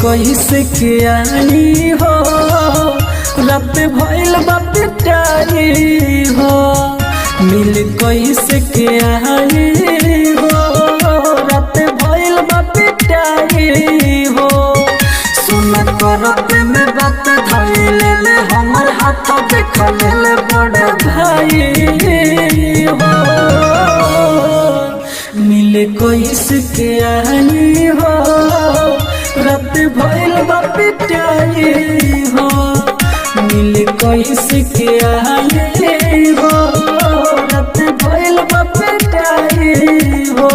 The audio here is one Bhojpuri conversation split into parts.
कैसे के आई हो रात भइल बा पिटाई हो मिल कैसे के आई हो रात भइल बा पिटाई हो सुन करत में बात धइले ले हमर हाथ देख ले बड़ भाई हो मिल कैसे के आई हो रात भइल बा पिटाई हो मिल कैसे के आई हो रात भइल बा पिटाई हो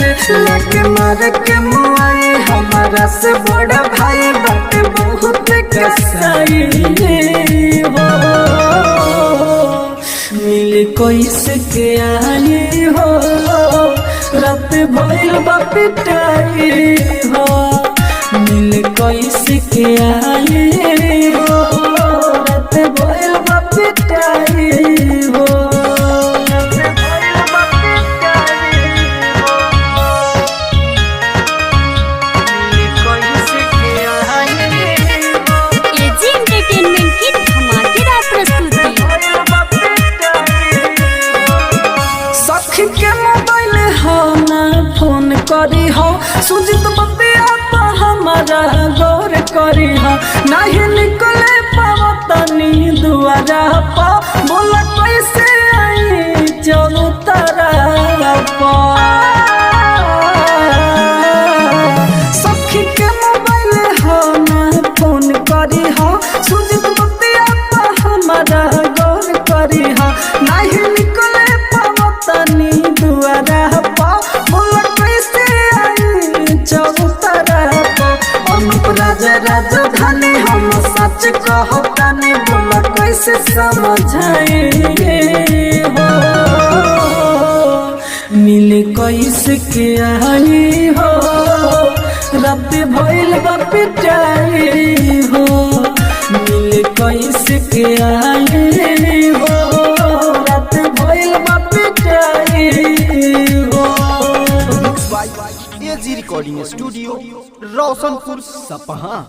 मार के मुआई हमारा से बड़ा भाई बात बहुत कसाई हो मिल कैसे के आई हो रात भइल बा पिटाई हो मिल कैसे के आई हो रात भइल बा पिटाई हो करी हो सुजित बतिया तो हमारा गौर करी हो नहीं निकले पावतनी दुआरा पा बोला कैसे आई चलो तारा पा सखी के मोबाइल हो ना फोन करी हो सुजित बतिया तो हमारा गौर करी हो नहीं निकले पावतनी दुआरा पा राजा राजधानी हम सच कहतानी बोला कैसे समझाए हो मिल कैसे के आई हो रात भइल बा पिटाई हो मिल कैसे के आई हो रात भइल बा पिटाई हो। एजी रिकॉर्डिंग स्टूडियो रोशनपुर सपहा।